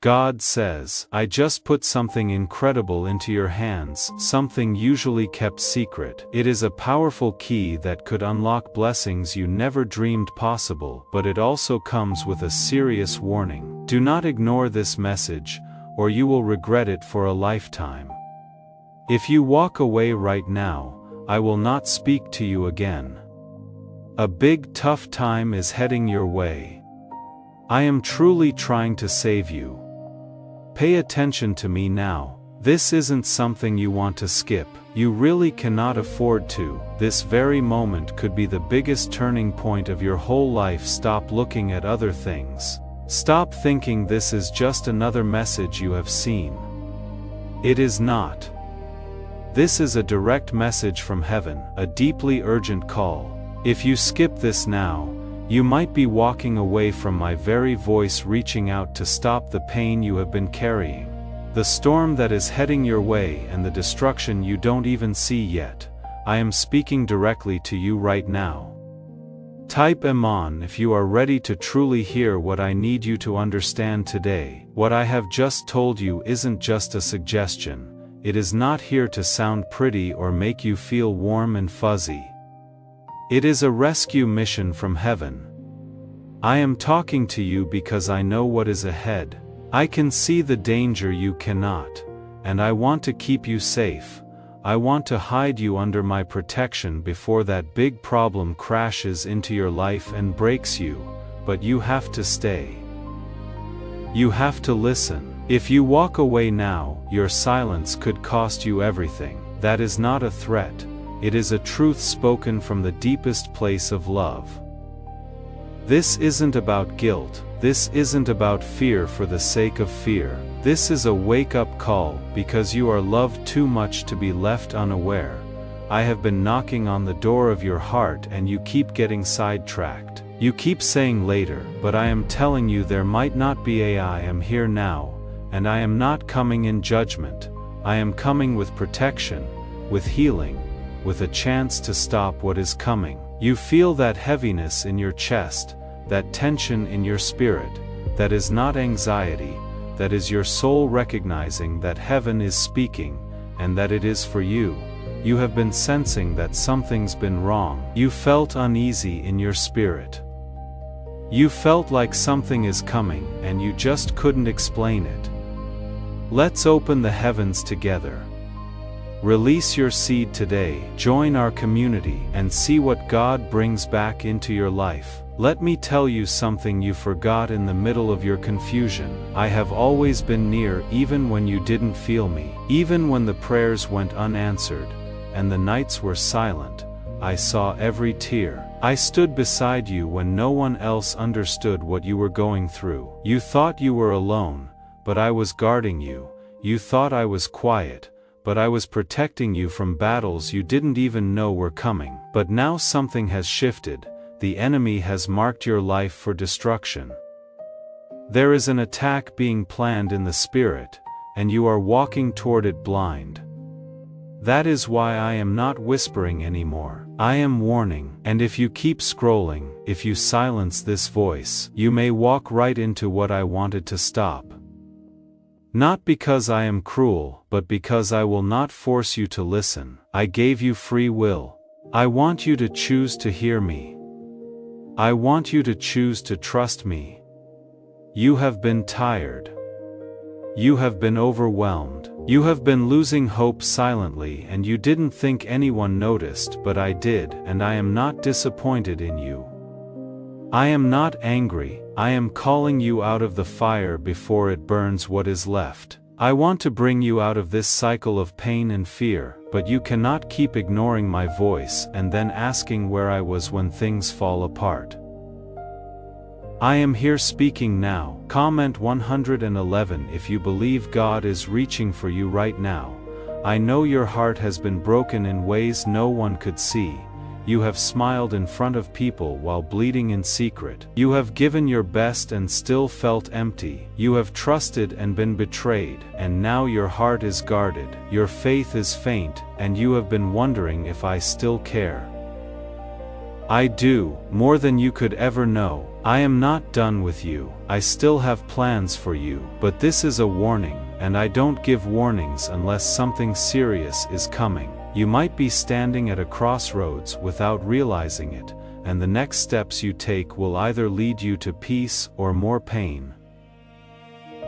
God says, I just put something incredible into your hands, something usually kept secret. It is a powerful key that could unlock blessings you never dreamed possible, but it also comes with a serious warning. Do not ignore this message, or you will regret it for a lifetime. If you walk away right now, I will not speak to you again. A big tough time is heading your way. I am truly trying to save you. Pay attention to me now. This isn't something you want to skip. You really cannot afford to. This very moment could be the biggest turning point of your whole life. Stop looking at other things. Stop thinking this is just another message you have seen. It is not. This is a direct message from heaven, a deeply urgent call. If you skip this now, you might be walking away from my very voice reaching out to stop the pain you have been carrying. The storm that is heading your way and the destruction you don't even see yet. I am speaking directly to you right now. Type Amen if you are ready to truly hear what I need you to understand today. What I have just told you isn't just a suggestion. It is not here to sound pretty or make you feel warm and fuzzy. It is a rescue mission from heaven. I am talking to you because I know what is ahead. I can see the danger you cannot, and I want to keep you safe. I want to hide you under my protection before that big problem crashes into your life and breaks you, but you have to stay. You have to listen. If you walk away now, your silence could cost you everything. That is not a threat. It is a truth spoken from the deepest place of love. This isn't about guilt. This isn't about fear for the sake of fear. This is a wake-up call, because you are loved too much to be left unaware. I have been knocking on the door of your heart and you keep getting sidetracked. You keep saying later, but I am telling you there might not be. I am here now, and I am not coming in judgment. I am coming with protection, with healing, with a chance to stop what is coming. You feel that heaviness in your chest, that tension in your spirit. That is not anxiety, that is your soul recognizing that heaven is speaking, and that it is for you. You have been sensing that something's been wrong. You felt uneasy in your spirit. You felt like something is coming, and you just couldn't explain it. Let's open the heavens together. Release your seed today, join our community, and see what God brings back into your life. Let me tell you something you forgot in the middle of your confusion. I have always been near, even when you didn't feel me. Even when the prayers went unanswered, and the nights were silent, I saw every tear. I stood beside you when no one else understood what you were going through. You thought you were alone, but I was guarding you. You thought I was quiet, but I was protecting you from battles you didn't even know were coming. But now something has shifted. The enemy has marked your life for destruction. There is an attack being planned in the spirit, and you are walking toward it blind. That is why I am not whispering anymore. I am warning. And if you keep scrolling, if you silence this voice, you may walk right into what I wanted to stop. Not because I am cruel, but because I will not force you to listen. I gave you free will. I want you to choose to hear me. I want you to choose to trust me. You have been tired. You have been overwhelmed. You have been losing hope silently, and you didn't think anyone noticed, but I did, and I am not disappointed in you. I am not angry. I am calling you out of the fire before it burns what is left. I want to bring you out of this cycle of pain and fear, but you cannot keep ignoring my voice and then asking where I was when things fall apart. I am here speaking now. Comment 111 if you believe God is reaching for you right now. I know your heart has been broken in ways no one could see. You have smiled in front of people while bleeding in secret. You have given your best and still felt empty. You have trusted and been betrayed, and now your heart is guarded. Your faith is faint, and you have been wondering if I still care. I do, more than you could ever know. I am not done with you. I still have plans for you. But this is a warning, and I don't give warnings unless something serious is coming. You might be standing at a crossroads without realizing it, and the next steps you take will either lead you to peace or more pain.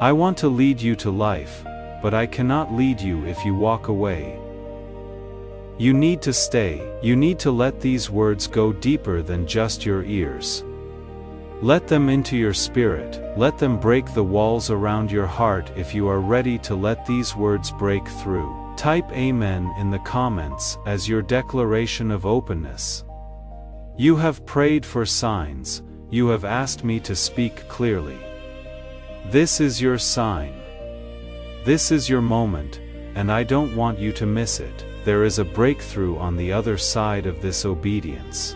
I want to lead you to life, but I cannot lead you if you walk away. You need to stay. You need to let these words go deeper than just your ears. Let them into your spirit. Let them break the walls around your heart if you are ready to let these words break through. Type Amen in the comments as your declaration of openness. You have prayed for signs. You have asked me to speak clearly. This is your sign. This is your moment, and I don't want you to miss it. There is a breakthrough on the other side of this obedience.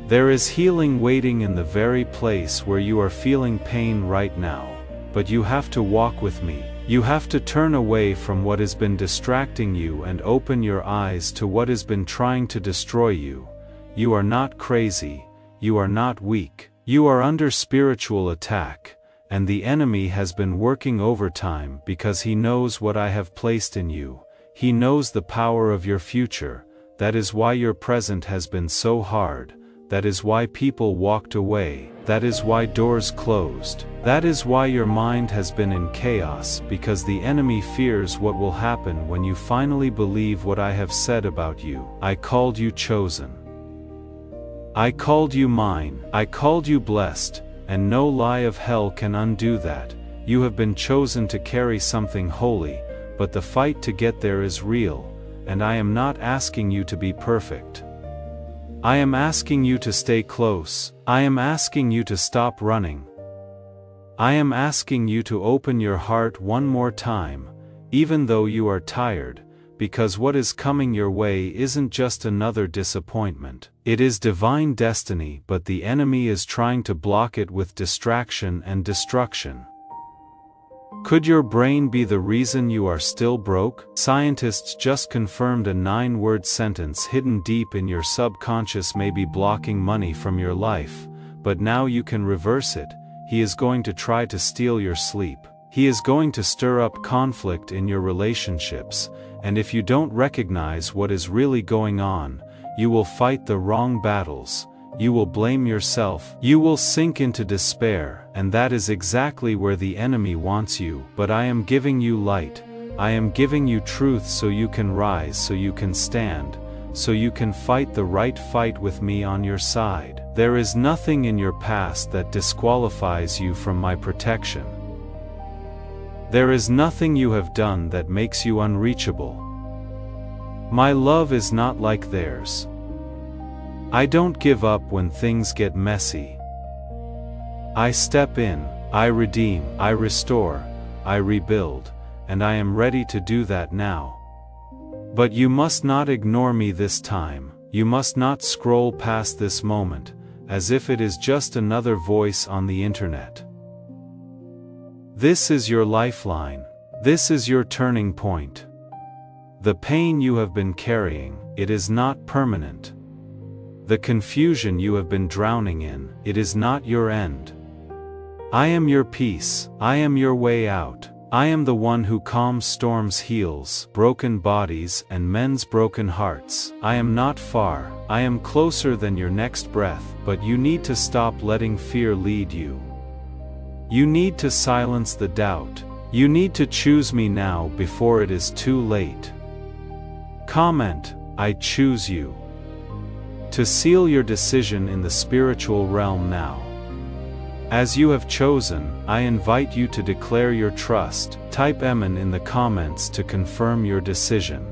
There is healing waiting in the very place where you are feeling pain right now. But you have to walk with me. You have to turn away from what has been distracting you and open your eyes to what has been trying to destroy you. You are not crazy. You are not weak. You are under spiritual attack, and the enemy has been working overtime because he knows what I have placed in you. He knows the power of your future. That is why your present has been so hard. That is why people walked away. That is why doors closed. That is why your mind has been in chaos, because the enemy fears what will happen when you finally believe what I have said about you. I called you chosen. I called you mine. I called you blessed, and no lie of hell can undo that. You have been chosen to carry something holy, but the fight to get there is real, and I am not asking you to be perfect. I am asking you to stay close. I am asking you to stop running. I am asking you to open your heart one more time, even though you are tired, because what is coming your way isn't just another disappointment. It is divine destiny, but the enemy is trying to block it with distraction and destruction. Could your brain be the reason you are still broke? Scientists just confirmed a 9-word sentence hidden deep in your subconscious may be blocking money from your life, but now you can reverse it. He is going to try to steal your sleep. He is going to stir up conflict in your relationships, and if you don't recognize what is really going on, you will fight the wrong battles. You will blame yourself. You will sink into despair, and that is exactly where the enemy wants you. But I am giving you light. I am giving you truth so you can rise, so you can stand, so you can fight the right fight with me on your side. There is nothing in your past that disqualifies you from my protection. There is nothing you have done that makes you unreachable. My love is not like theirs. I don't give up when things get messy. I step in, I redeem, I restore, I rebuild, and I am ready to do that now. But you must not ignore me this time. You must not scroll past this moment, as if it is just another voice on the internet. This is your lifeline. This is your turning point. The pain you have been carrying, it is not permanent. The confusion you have been drowning in, it is not your end. I am your peace. I am your way out. I am the one who calms storms, heals broken bodies and mends broken hearts. I am not far. I am closer than your next breath, but you need to stop letting fear lead you. You need to silence the doubt. You need to choose me now before it is too late. Comment, I choose you. To seal your decision in the spiritual realm now. As you have chosen, I invite you to declare your trust. Type Amen in the comments to confirm your decision.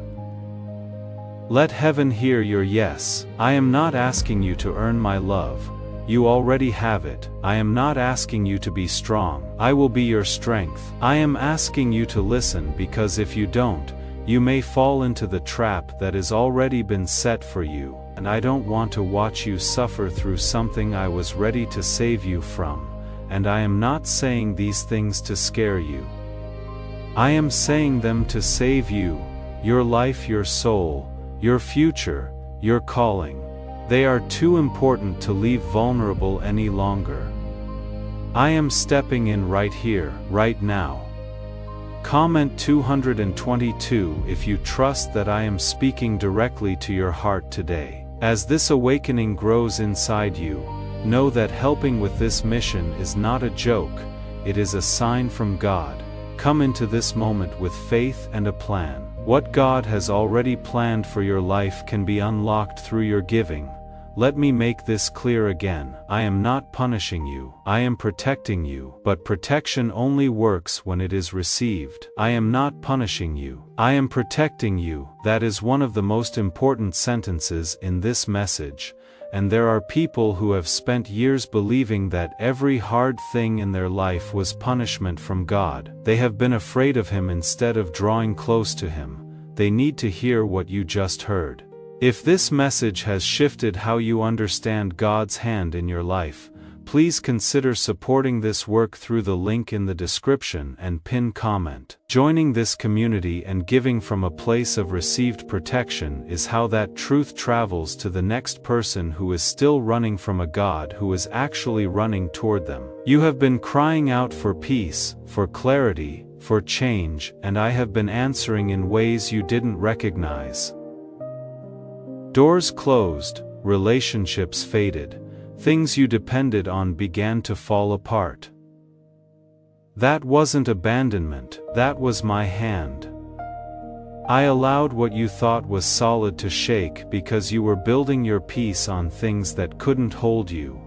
Let heaven hear your yes. I am not asking you to earn my love. You already have it. I am not asking you to be strong. I will be your strength. I am asking you to listen, because if you don't, you may fall into the trap that has already been set for you, and I don't want to watch you suffer through something I was ready to save you from. And I am not saying these things to scare you. I am saying them to save you, your life, your soul, your future, your calling. They are too important to leave vulnerable any longer. I am stepping in right here, right now. Comment 222 if you trust that I am speaking directly to your heart today. As this awakening grows inside you, know that helping with this mission is not a joke, it is a sign from God. Come into this moment with faith and a plan. What God has already planned for your life can be unlocked through your giving. Let me make this clear again. I am not punishing you. I am protecting you. But protection only works when it is received. I am not punishing you. I am protecting you. That is one of the most important sentences in this message. And there are people who have spent years believing that every hard thing in their life was punishment from God. They have been afraid of Him instead of drawing close to Him. They need to hear what you just heard. If this message has shifted how you understand God's hand in your life, please consider supporting this work through the link in the description and pin comment. Joining this community and giving from a place of received protection is how that truth travels to the next person who is still running from a God who is actually running toward them. You have been crying out for peace, for clarity, for change, and I have been answering in ways you didn't recognize. Doors closed, relationships faded, things you depended on began to fall apart. That wasn't abandonment, that was my hand. I allowed what you thought was solid to shake because you were building your peace on things that couldn't hold you.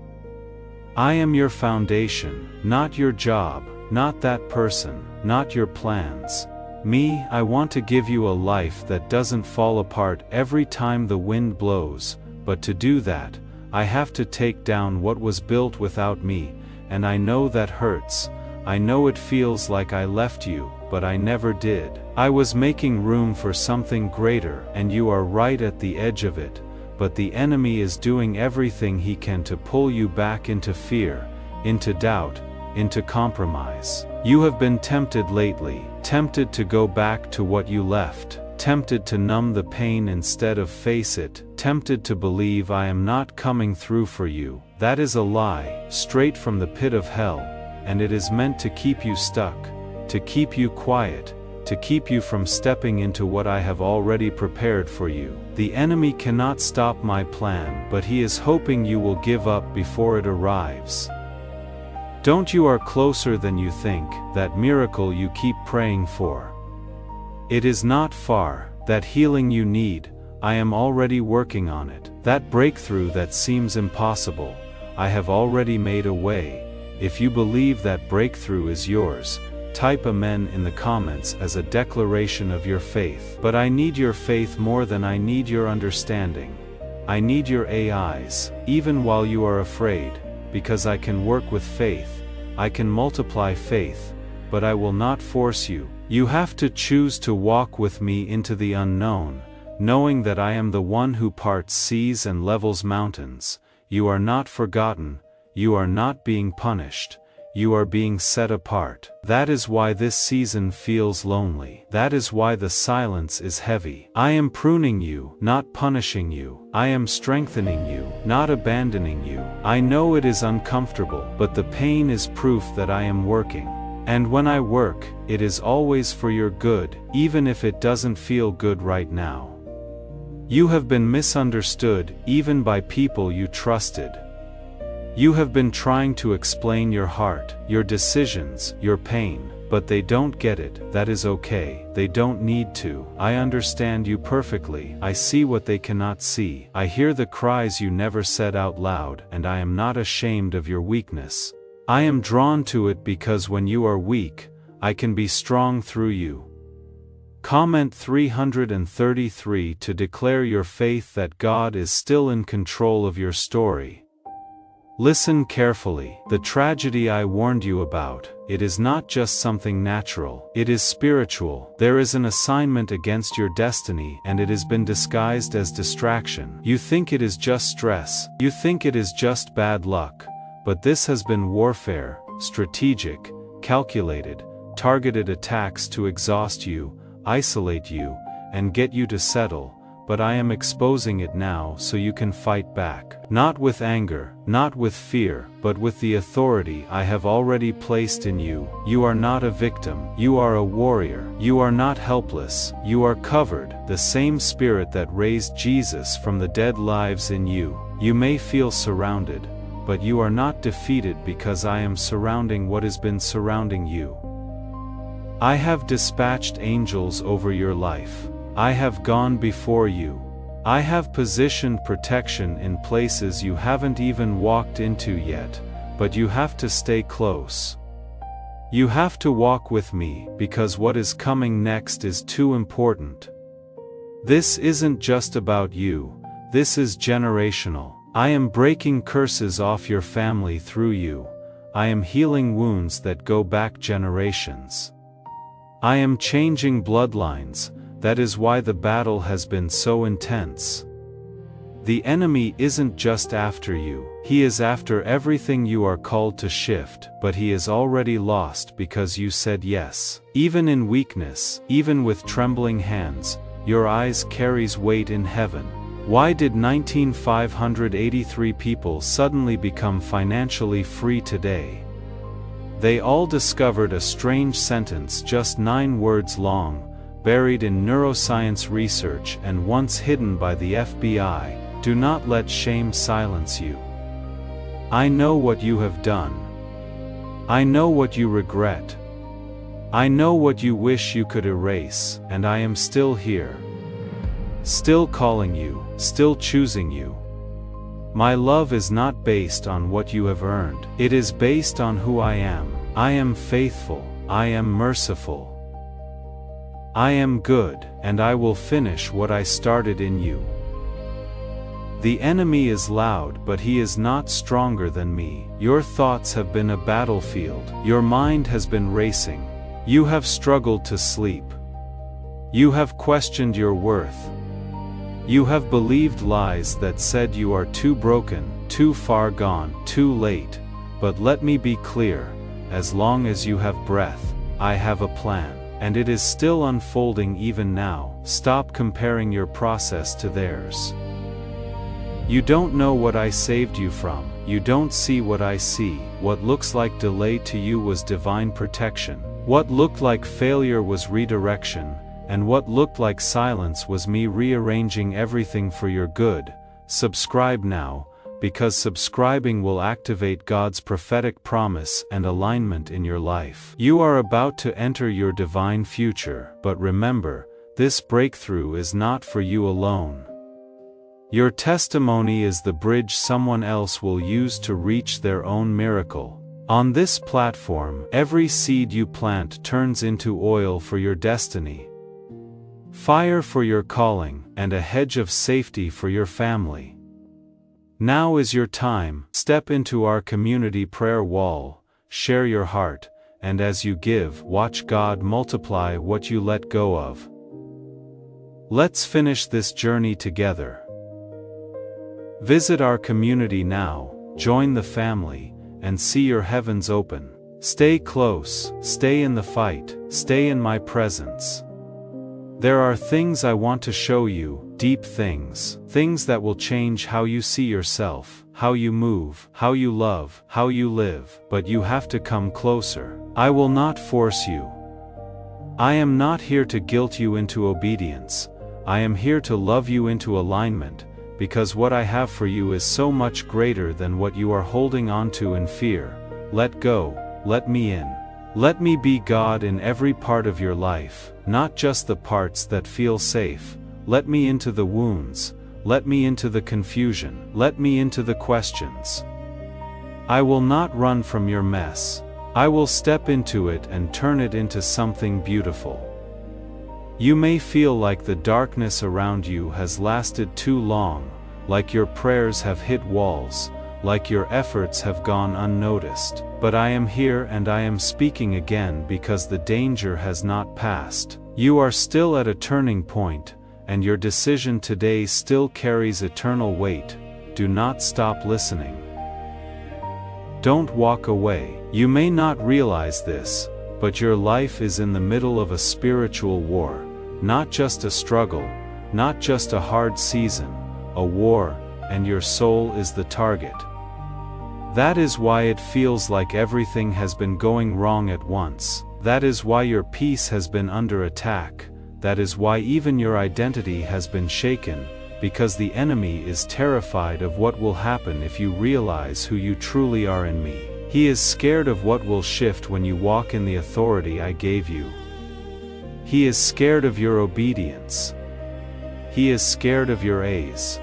I am your foundation, not your job, not that person, not your plans. Me, I want to give you a life that doesn't fall apart every time the wind blows, but to do that, I have to take down what was built without me, and I know that hurts. I know it feels like I left you, but I never did. I was making room for something greater, and you are right at the edge of it, but the enemy is doing everything he can to pull you back into fear, into doubt, into compromise. You have been tempted lately, tempted to go back to what you left, tempted to numb the pain instead of face it, tempted to believe I am not coming through for you. That is a lie, straight from the pit of hell, and it is meant to keep you stuck, to keep you quiet, to keep you from stepping into what I have already prepared for you. The enemy cannot stop my plan, but he is hoping you will give up before it arrives. Don't you are closer than you think, that miracle you keep praying for. It is not far, that healing you need, I am already working on it. That breakthrough that seems impossible, I have already made a way. If you believe that breakthrough is yours, type Amen in the comments as a declaration of your faith. But I need your faith more than I need your understanding. I need your eyes, even while you are afraid. Because I can work with faith, I can multiply faith, but I will not force you. You have to choose to walk with me into the unknown, knowing that I am the one who parts seas and levels mountains. You are not forgotten, you are not being punished, you are being set apart. That is why this season feels lonely. That is why the silence is heavy. I am pruning you, not punishing you. I am strengthening you, not abandoning you. I know it is uncomfortable, but the pain is proof that I am working. And when I work, it is always for your good, even if it doesn't feel good right now. You have been misunderstood, even by people you trusted. You have been trying to explain your heart, your decisions, your pain, but they don't get it. That is okay, they don't need to. I understand you perfectly. I see what they cannot see. I hear the cries you never said out loud, and I am not ashamed of your weakness. I am drawn to it because when you are weak, I can be strong through you. Comment 333 to declare your faith that God is still in control of your story. Listen carefully. The tragedy I warned you about, it is not just something natural, it is spiritual. There is an assignment against your destiny, and it has been disguised as distraction. You think it is just stress, you think it is just bad luck, but this has been warfare, strategic, calculated, targeted attacks to exhaust you, isolate you, and get you to settle. but I am exposing it now so you can fight back. Not with anger, not with fear, but with the authority I have already placed in you. You are not a victim, you are a warrior. You are not helpless, you are covered. The same Spirit that raised Jesus from the dead lives in you. You may feel surrounded, but you are not defeated because I am surrounding what has been surrounding you. I have dispatched angels over your life. I have gone before you. I have positioned protection in places you haven't even walked into yet, but you have to stay close. You have to walk with me because what is coming next is too important. This isn't just about you, this is generational. I am breaking curses off your family through you. I am healing wounds that go back generations. I am changing bloodlines. That is why the battle has been so intense. The enemy isn't just after you, he is after everything you are called to shift, but he is already lost because you said yes. Even in weakness, even with trembling hands, your eyes carries weight in heaven. Why did 19,583 people suddenly become financially free today? They all discovered a strange sentence just 9 words long, buried in neuroscience research and once hidden by the FBI. Do not let shame silence you. I know what you have done. I know what you regret. I know what you wish you could erase, and I am still here. Still calling you, still choosing you. My love is not based on what you have earned. It is based on who I am. I am faithful. I am merciful. I am good, and I will finish what I started in you. The enemy is loud, but he is not stronger than me. Your thoughts have been a battlefield. Your mind has been racing. You have struggled to sleep. You have questioned your worth. You have believed lies that said you are too broken, too far gone, too late. But let me be clear, as long as you have breath, I have a plan. And it is still unfolding even now. Stop comparing your process to theirs. You don't know what I saved you from. You don't see what I see. What looks like delay to you was divine protection. What looked like failure was redirection, and what looked like silence was me rearranging everything for your good. Subscribe now, because subscribing will activate God's prophetic promise and alignment in your life. You are about to enter your divine future, but remember, this breakthrough is not for you alone. Your testimony is the bridge someone else will use to reach their own miracle. On this platform, every seed you plant turns into oil for your destiny, fire for your calling, and a hedge of safety for your family. Now is your time. Step into our community prayer wall, share your heart, and as you give, watch God multiply what you let go of. Let's finish this journey together. Visit our community now, join the family, and see your heavens open. Stay close, stay in the fight, stay in my presence. There are things I want to show you, deep things, things that will change how you see yourself, how you move, how you love, how you live, but you have to come closer. I will not force you. I am not here to guilt you into obedience. I am here to love you into alignment, because what I have for you is so much greater than what you are holding on to in fear. Let go, let me in. Let me be God in every part of your life, not just the parts that feel safe. Let me into the wounds, let me into the confusion, let me into the questions. I will not run from your mess. I will step into it and turn it into something beautiful. You may feel like the darkness around you has lasted too long, like your prayers have hit walls, like your efforts have gone unnoticed. But I am here and I am speaking again because the danger has not passed. You are still at a turning point, and your decision today still carries eternal weight. Do not stop listening. Don't walk away. You may not realize this, but your life is in the middle of a spiritual war, not just a struggle, not just a hard season, a war, and your soul is the target. That is why it feels like everything has been going wrong at once. That is why your peace has been under attack. That is why even your identity has been shaken, because the enemy is terrified of what will happen if you realize who you truly are in me. He is scared of what will shift when you walk in the authority I gave you. He is scared of your obedience. He is scared of your A's.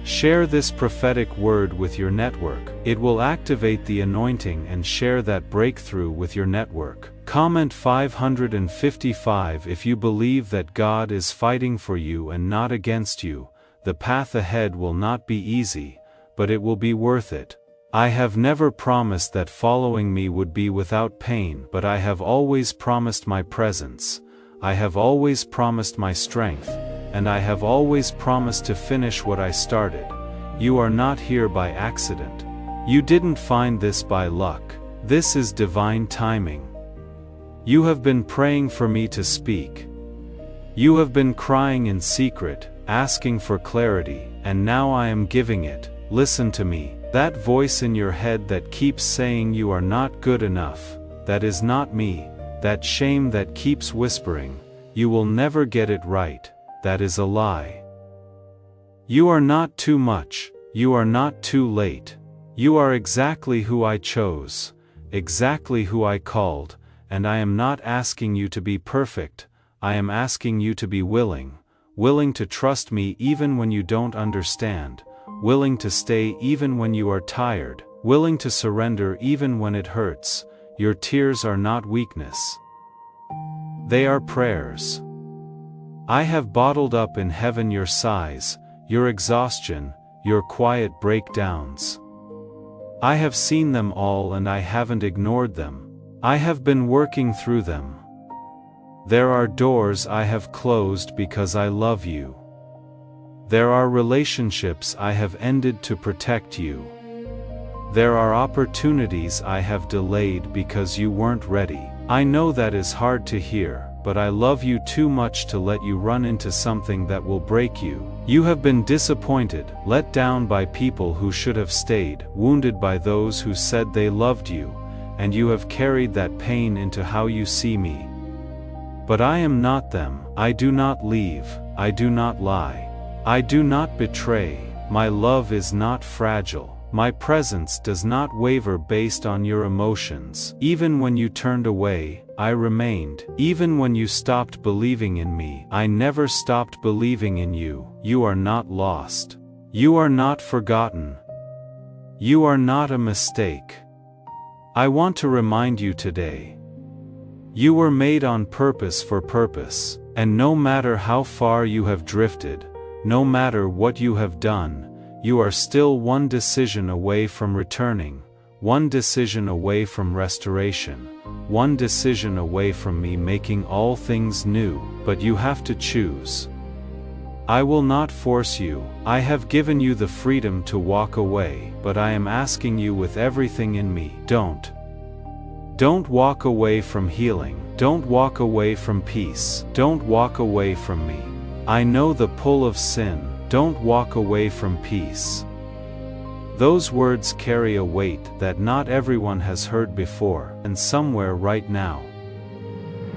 Share this prophetic word with your network. It will activate the anointing and share that breakthrough with your network. Comment 555 if you believe that God is fighting for you and not against you. The path ahead will not be easy, but it will be worth it. I have never promised that following me would be without pain, but I have always promised my presence. I have always promised my strength, and I have always promised to finish what I started. You are not here by accident. You didn't find this by luck. This is divine timing. You have been praying for me to speak. You have been crying in secret, asking for clarity, and now I am giving it. Listen to me. That voice in your head that keeps saying you are not good enough, that is not me. That shame that keeps whispering, you will never get it right, that is a lie. You are not too much, you are not too late. You are exactly who I chose, exactly who I called, and I am not asking you to be perfect, I am asking you to be willing to trust me even when you don't understand, willing to stay even when you are tired, willing to surrender even when it hurts. Your tears are not weakness. They are prayers. I have bottled up in heaven your sighs, your exhaustion, your quiet breakdowns. I have seen them all and I haven't ignored them. I have been working through them. There are doors I have closed because I love you. There are relationships I have ended to protect you. There are opportunities I have delayed because you weren't ready. I know that is hard to hear, but I love you too much to let you run into something that will break you. You have been disappointed, let down by people who should have stayed, wounded by those who said they loved you, and you have carried that pain into how you see me. But I am not them. I do not leave, I do not lie. I do not betray. My love is not fragile. My presence does not waver based on your emotions. Even when you turned away, I remained. Even when you stopped believing in me, I never stopped believing in you. You are not lost. You are not forgotten. You are not a mistake. I want to remind you today. You were made on purpose for purpose, and no matter how far you have drifted, no matter what you have done, you are still one decision away from returning, one decision away from restoration, one decision away from me making all things new, but you have to choose. I will not force you. I have given you the freedom to walk away, but I am asking you with everything in me, don't. Don't walk away from healing. Don't walk away from peace. Don't walk away from me. I know the pull of sin. Don't walk away from peace. Those words carry a weight that not everyone has heard before, and somewhere right now,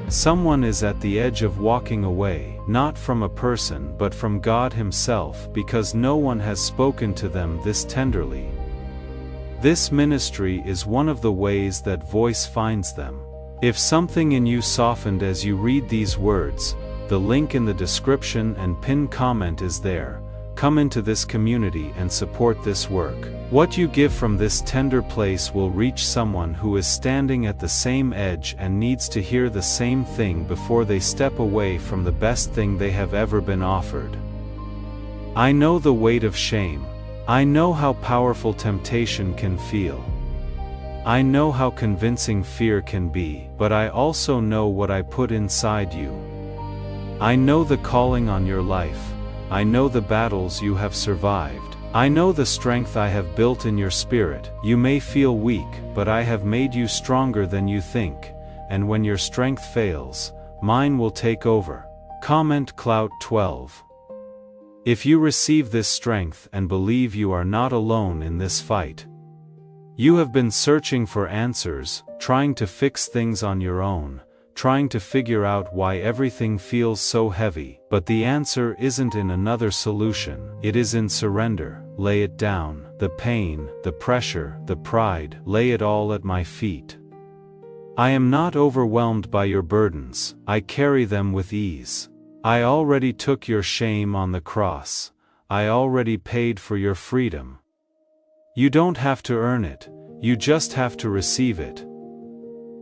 someone is at the edge of walking away, not from a person but from God Himself, because no one has spoken to them this tenderly. This ministry is one of the ways that voice finds them. If something in you softened as you read these words, the link in the description and pinned comment is there. Come into this community and support this work. What you give from this tender place will reach someone who is standing at the same edge and needs to hear the same thing before they step away from the best thing they have ever been offered. I know the weight of shame. I know how powerful temptation can feel. I know how convincing fear can be, but I also know what I put inside you. I know the calling on your life. I know the battles you have survived. I know the strength I have built in your spirit. You may feel weak, but I have made you stronger than you think, and when your strength fails, mine will take over. Comment Clout 12. If you receive this strength and believe you are not alone in this fight. You have been searching for answers, trying to fix things on your own, trying to figure out why everything feels so heavy, but the answer isn't in another solution, it is in surrender. Lay it down, the pain, the pressure, the pride, lay it all at my feet. I am not overwhelmed by your burdens, I carry them with ease. I already took your shame on the cross, I already paid for your freedom. You don't have to earn it, you just have to receive it.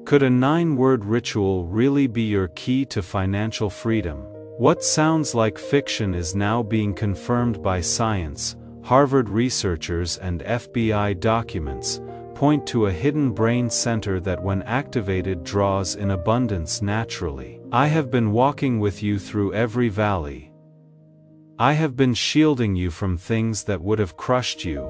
Could a 9-word ritual really be your key to financial freedom? What sounds like fiction is now being confirmed by science. Harvard researchers and FBI documents point to a hidden brain center that when activated draws in abundance naturally. I have been walking with you through every valley. I have been shielding you from things that would have crushed you.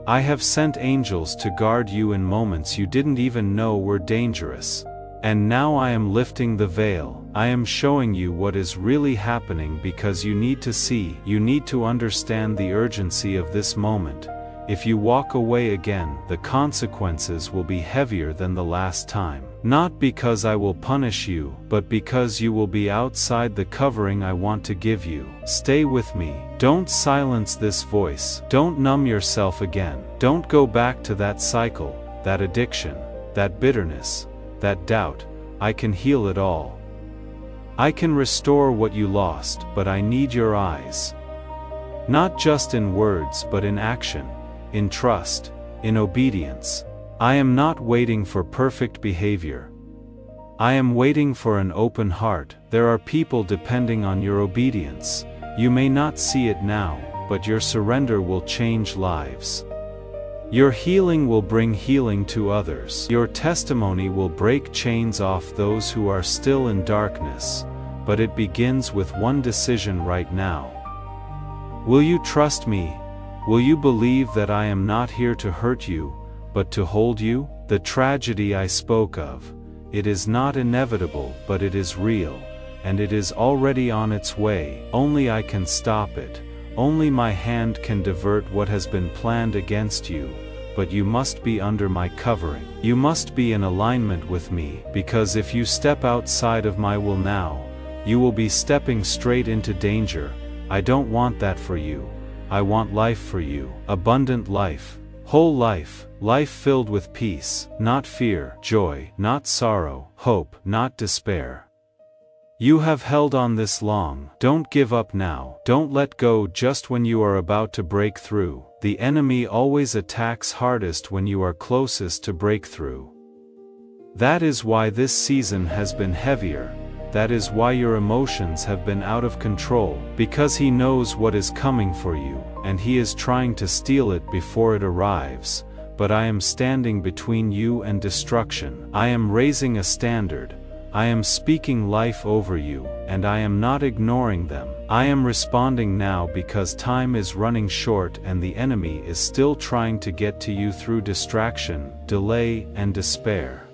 I have sent angels to guard you in moments you didn't even know were dangerous. And now I am lifting the veil. I am showing you what is really happening because you need to see, you need to understand the urgency of this moment. If you walk away again, the consequences will be heavier than the last time. Not because I will punish you, but because you will be outside the covering I want to give you. Stay with me. Don't silence this voice. Don't numb yourself again. Don't go back to that cycle, that addiction, that bitterness, that doubt. I can heal it all. I can restore what you lost, but I need your eyes. Not just in words but in action. In trust, in obedience. I am not waiting for perfect behavior. I am waiting for an open heart. There are people depending on your obedience. You may not see it now, but your surrender will change lives. Your healing will bring healing to others. Your testimony will break chains off those who are still in darkness, but it begins with one decision right now. Will you trust me? Will you believe that I am not here to hurt you, but to hold you? The tragedy I spoke of, it is not inevitable, but it is real, and it is already on its way. Only I can stop it. Only my hand can divert what has been planned against you, but you must be under my covering. You must be in alignment with me, because if you step outside of my will now, you will be stepping straight into danger. I don't want that for you. I want life for you, abundant life, whole life, life filled with peace, not fear, joy, not sorrow, hope, not despair. You have held on this long. Don't give up now. Don't let go just when you are about to break through. The enemy always attacks hardest when you are closest to breakthrough. That is why this season has been heavier. That is why your emotions have been out of control, because he knows what is coming for you, and he is trying to steal it before it arrives. But I am standing between you and destruction. I am raising a standard. I am speaking life over you, and I am not ignoring them. I am responding now because time is running short and the enemy is still trying to get to you through distraction, delay, and despair.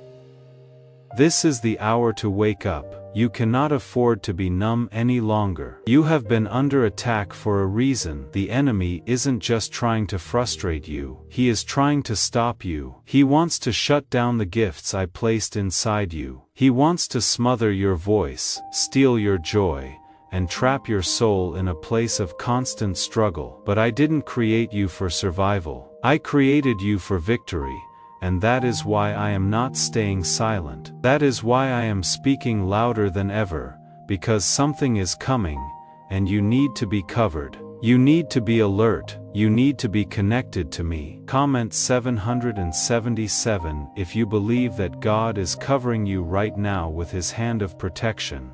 This is the hour to wake up. You cannot afford to be numb any longer. You have been under attack for a reason. The enemy isn't just trying to frustrate you, he is trying to stop you. He wants to shut down the gifts I placed inside you. He wants to smother your voice, steal your joy, and trap your soul in a place of constant struggle. But I didn't create you for survival. I created you for victory. And that is why I am not staying silent. That is why I am speaking louder than ever, because something is coming, and you need to be covered. You need to be alert, you need to be connected to me. Comment 777 if you believe that God is covering you right now with his hand of protection.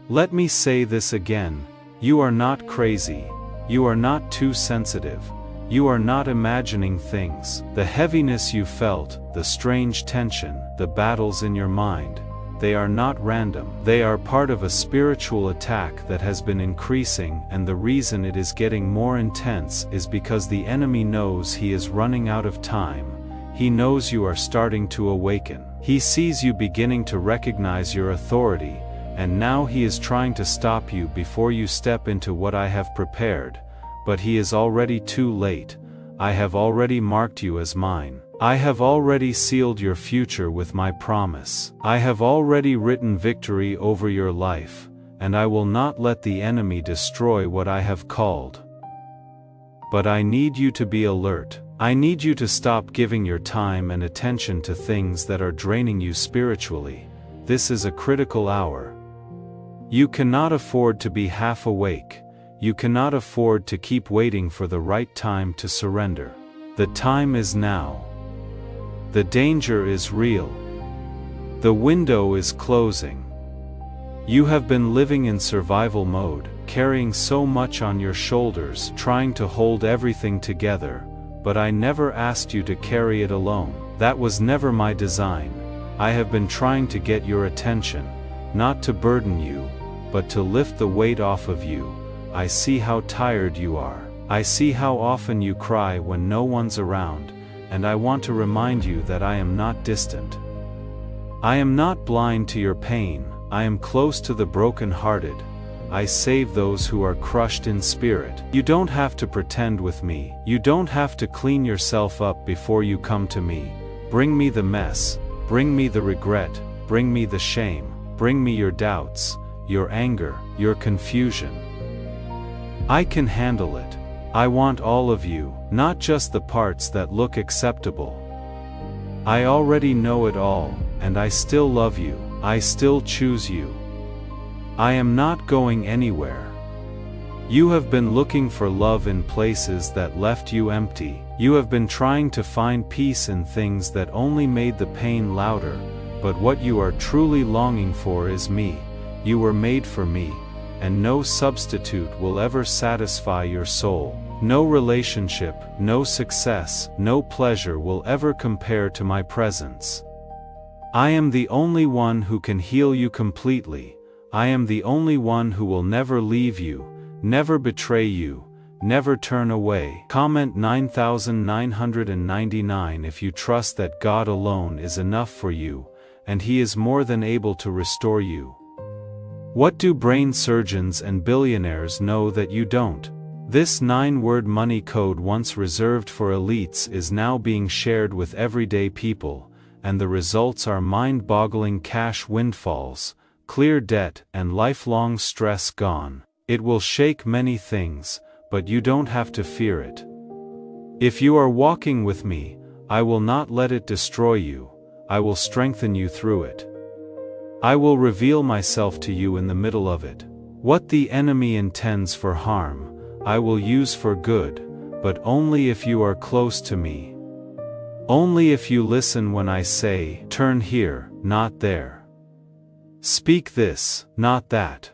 Let me say this again, you are not crazy, you are not too sensitive. You are not imagining things. The heaviness you felt, the strange tension, the battles in your mind, they are not random. They are part of a spiritual attack that has been increasing, and the reason it is getting more intense is because the enemy knows he is running out of time. He knows you are starting to awaken. He sees you beginning to recognize your authority, and now he is trying to stop you before you step into what I have prepared, but he is already too late. I have already marked you as mine. I have already sealed your future with my promise. I have already written victory over your life, and I will not let the enemy destroy what I have called. But I need you to be alert. I need you to stop giving your time and attention to things that are draining you spiritually. This is a critical hour. You cannot afford to be half awake. You cannot afford to keep waiting for the right time to surrender. The time is now. The danger is real. The window is closing. You have been living in survival mode, carrying so much on your shoulders, trying to hold everything together, but I never asked you to carry it alone. That was never my design. I have been trying to get your attention, not to burden you, but to lift the weight off of you. I see how tired you are. I see how often you cry when no one's around, and I want to remind you that I am not distant. I am not blind to your pain. I am close to the broken-hearted. I save those who are crushed in spirit. You don't have to pretend with me. You don't have to clean yourself up before you come to me. Bring me the mess. Bring me the regret. Bring me the shame. Bring me your doubts, your anger, your confusion. I can handle it. I want all of you, not just the parts that look acceptable. I already know it all, and I still love you. I still choose you. I am not going anywhere. You have been looking for love in places that left you empty. You have been trying to find peace in things that only made the pain louder, but what you are truly longing for is me. You were made for me, and no substitute will ever satisfy your soul. No relationship, no success, no pleasure will ever compare to my presence. I am the only one who can heal you completely. I am the only one who will never leave you, never betray you, never turn away. Comment 9999 if you trust that God alone is enough for you, and He is more than able to restore you. What do brain surgeons and billionaires know that you don't? This 9-word money code once reserved for elites is now being shared with everyday people, and the results are mind-boggling cash windfalls, clear debt, and lifelong stress gone. It will shake many things, but you don't have to fear it. If you are walking with me, I will not let it destroy you. I will strengthen you through it. I will reveal myself to you in the middle of it. What the enemy intends for harm, I will use for good, but only if you are close to me. Only if you listen when I say, turn here, not there. Speak this, not that.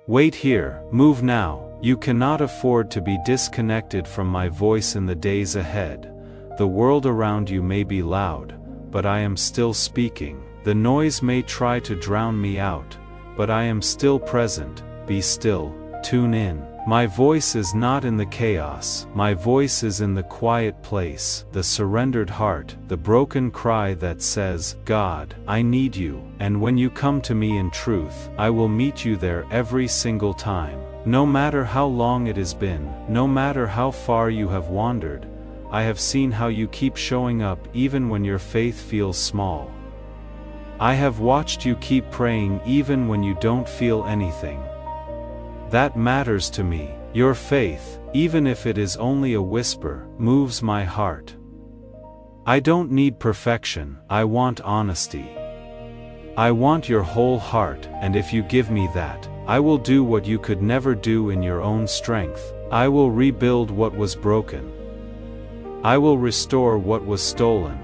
Wait here, move now. You cannot afford to be disconnected from my voice in the days ahead. The world around you may be loud, but I am still speaking. The noise may try to drown me out, but I am still present. Be still, tune in. My voice is not in the chaos. My voice is in the quiet place, the surrendered heart, the broken cry that says, God, I need you. And when you come to me in truth, I will meet you there every single time. No matter how long it has been, no matter how far you have wandered, I have seen how you keep showing up even when your faith feels small. I have watched you keep praying even when you don't feel anything. That matters to me. Your faith, even if it is only a whisper, moves my heart. I don't need perfection, I want honesty. I want your whole heart, and if you give me that, I will do what you could never do in your own strength. I will rebuild what was broken. I will restore what was stolen.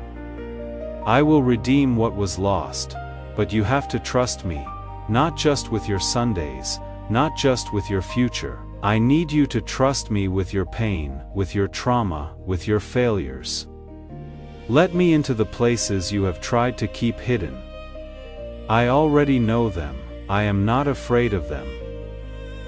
I will redeem what was lost. But you have to trust me, not just with your Sundays, not just with your future. I need you to trust me with your pain, with your trauma, with your failures. Let me into the places you have tried to keep hidden. I already know them. I am not afraid of them.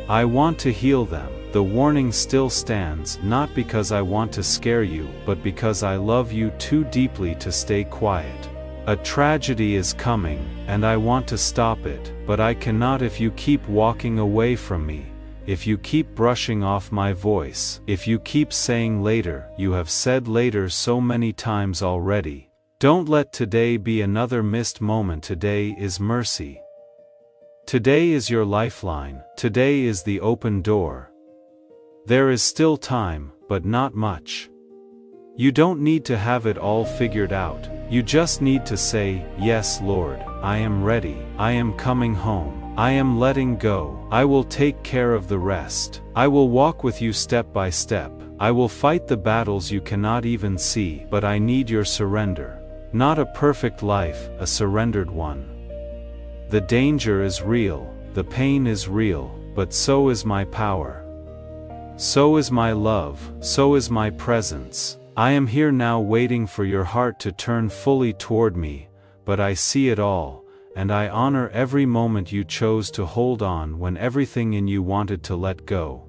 I want to heal them. The warning still stands, not because I want to scare you, but because I love you too deeply to stay quiet. A tragedy is coming, and I want to stop it, but I cannot if you keep walking away from me, if you keep brushing off my voice, if you keep saying later. You have said later so many times already. Don't let today be another missed moment. Today is mercy. Today is your lifeline. Today is the open door. There is still time, but not much. You don't need to have it all figured out. You just need to say, "Yes, Lord, I am ready. I am coming home. I am letting go. I will take care of the rest. I will walk with you step by step. I will fight the battles you cannot even see, but I need your surrender. Not a perfect life, a surrendered one. The danger is real, the pain is real, but so is my power. So is my love, so is my presence. I am here now waiting for your heart to turn fully toward me, but I see it all, and I honor every moment you chose to hold on when everything in you wanted to let go.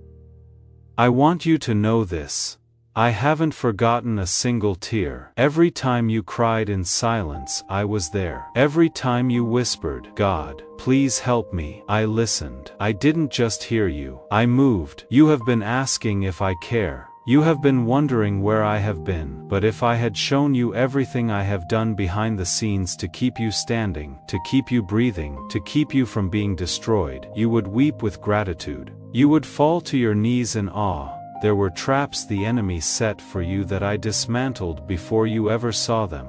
I want you to know this. I haven't forgotten a single tear. Every time you cried in silence, I was there. Every time you whispered, "God, please help me," I listened. I didn't just hear you. I moved. You have been asking if I care. You have been wondering where I have been, but if I had shown you everything I have done behind the scenes to keep you standing, to keep you breathing, to keep you from being destroyed, you would weep with gratitude. You would fall to your knees in awe. There were traps the enemy set for you that I dismantled before you ever saw them.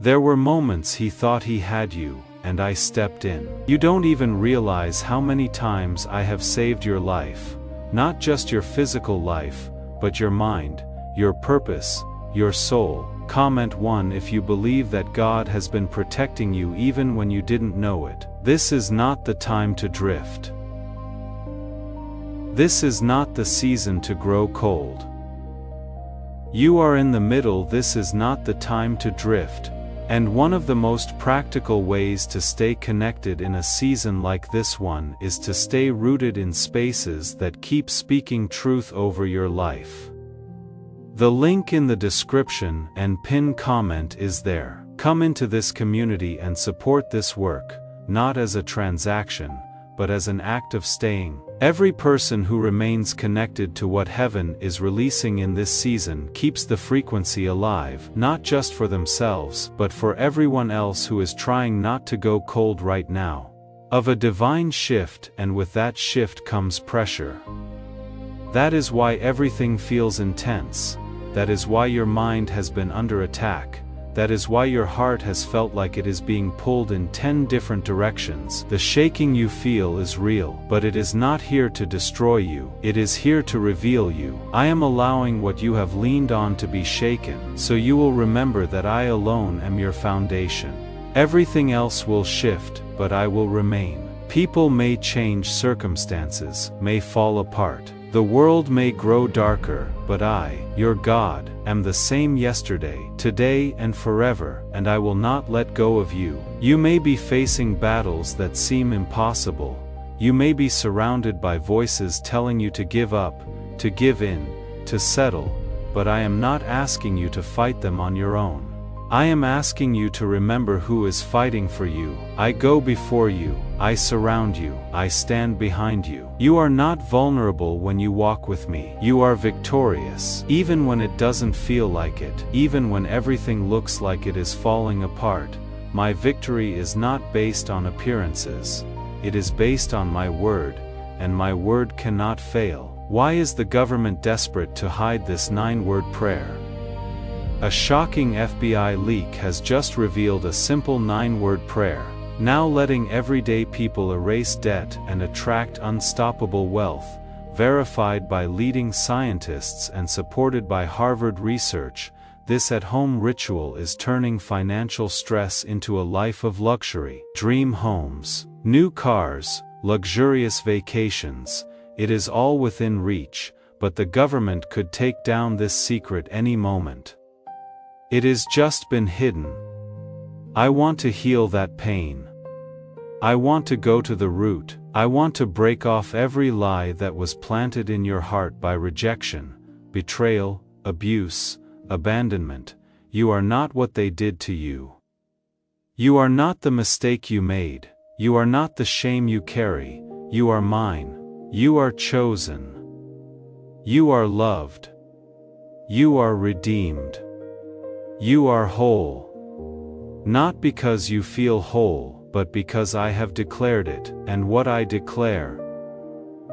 There were moments he thought he had you, and I stepped in. You don't even realize how many times I have saved your life. Not just your physical life, but your mind, your purpose, your soul. Comment 1 if you believe that God has been protecting you even when you didn't know it. This is not the time to drift. This is not the season to grow cold. You are in the middle. This is not the time to drift. And one of the most practical ways to stay connected in a season like this one is to stay rooted in spaces that keep speaking truth over your life. The link in the description and pinned comment is there. Come into this community and support this work, not as a transaction, but as an act of staying. Every person who remains connected to what heaven is releasing in this season keeps the frequency alive, not just for themselves, but for everyone else who is trying not to go cold right now. Of a divine shift, and with that shift comes pressure. That is why everything feels intense. That is why your mind has been under attack. That is why your heart has felt like it is being pulled in 10 different directions. The shaking you feel is real, but it is not here to destroy you. It is here to reveal you. I am allowing what you have leaned on to be shaken, so you will remember that I alone am your foundation. Everything else will shift, but I will remain. People may change, circumstances may fall apart. The world may grow darker, but I, your God, am the same yesterday, today and forever, and I will not let go of you. You may be facing battles that seem impossible. You may be surrounded by voices telling you to give up, to give in, to settle, but I am not asking you to fight them on your own. I am asking you to remember who is fighting for you. I go before you, I surround you, I stand behind you. You are not vulnerable when you walk with me. You are victorious, even when it doesn't feel like it, even when everything looks like it is falling apart. My victory is not based on appearances. It is based on my word, and my word cannot fail. Why is the government desperate to hide this 9-word prayer? A shocking FBI leak has just revealed a simple 9-word prayer, now letting everyday people erase debt and attract unstoppable wealth, verified by leading scientists and supported by Harvard research. This at-home ritual is turning financial stress into a life of luxury. Dream homes, new cars, luxurious vacations. It is all within reach, but the government could take down this secret any moment. It has just been hidden. I want to heal that pain. I want to go to the root. I want to break off every lie that was planted in your heart by rejection, betrayal, abuse, abandonment. you are not what they did to you. You are not the mistake you made, you are not the shame you carry, you are mine, you are chosen. You are loved. You are redeemed. You are whole. Not because you feel whole, but because I have declared it, and what I declare,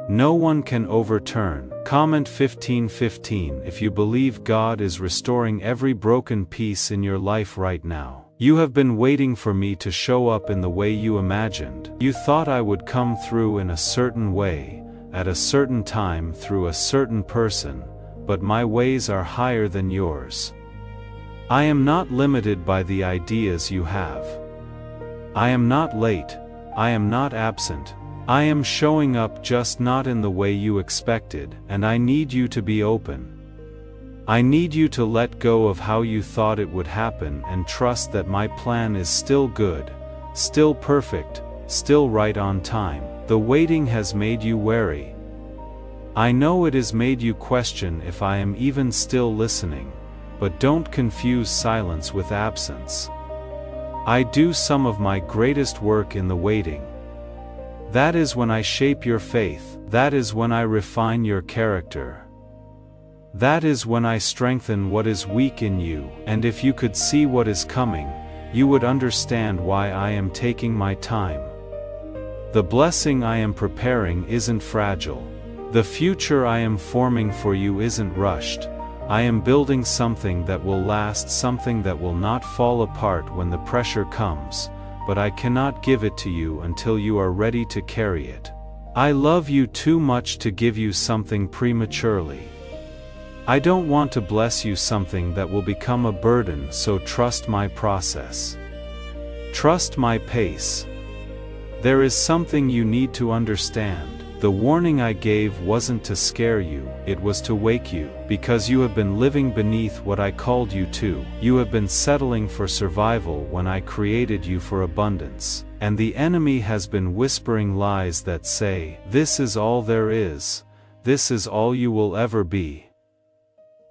no one can overturn. Comment 15:15 if you believe God is restoring every broken piece in your life right now. You have been waiting for me to show up in the way you imagined. You thought I would come through in a certain way, at a certain time through a certain person, but my ways are higher than yours. I am not limited by the ideas you have. I am not late, I am not absent, I am showing up, just not in the way you expected, and I need you to be open. I need you to let go of how you thought it would happen and trust that my plan is still good, still perfect, still right on time. The waiting has made you wary. I know it has made you question if I am even still listening, but don't confuse silence with absence. I do some of my greatest work in the waiting. That is when I shape your faith, that is when I refine your character. That is when I strengthen what is weak in you, and if you could see what is coming, you would understand why I am taking my time. The blessing I am preparing isn't fragile. The future I am forming for you isn't rushed. I am building something that will last, something that will not fall apart when the pressure comes, but I cannot give it to you until you are ready to carry it. I love you too much to give you something prematurely. I don't want to bless you something that will become a burden, so trust my process. Trust my pace. There is something you need to understand. The warning I gave wasn't to scare you, it was to wake you, because you have been living beneath what I called you to. You have been settling for survival when I created you for abundance. And the enemy has been whispering lies that say, this is all there is, this is all you will ever be.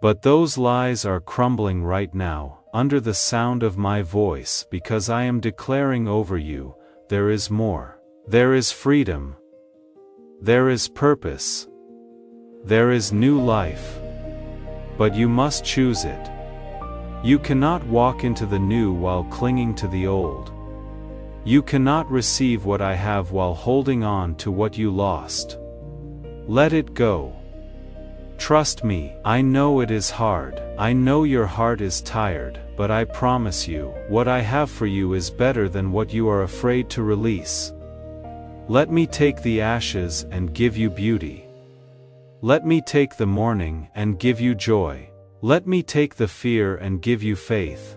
But those lies are crumbling right now, under the sound of my voice, because I am declaring over you, there is more. There is freedom. There is purpose. There is new life. But you must choose it. You cannot walk into the new while clinging to the old. You cannot receive what I have while holding on to what you lost. Let it go. Trust me, I know it is hard, I know your heart is tired, but I promise you, what I have for you is better than what you are afraid to release. Let me take the ashes and give you beauty. Let me take the mourning and give you joy. Let me take the fear and give you faith.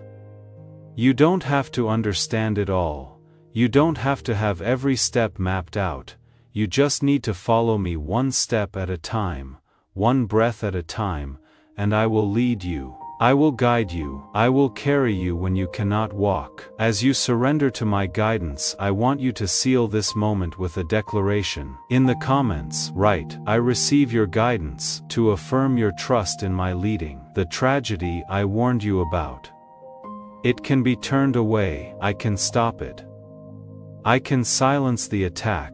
You don't have to understand it all. You don't have to have every step mapped out. You just need to follow me one step at a time, one breath at a time, and I will lead you. I will guide you. I will carry you when you cannot walk. As you surrender to my guidance, I want you to seal this moment with a declaration. In the comments, write, I receive your guidance, to affirm your trust in my leading. The tragedy I warned you about. It can be turned away. I can stop it. I can silence the attack.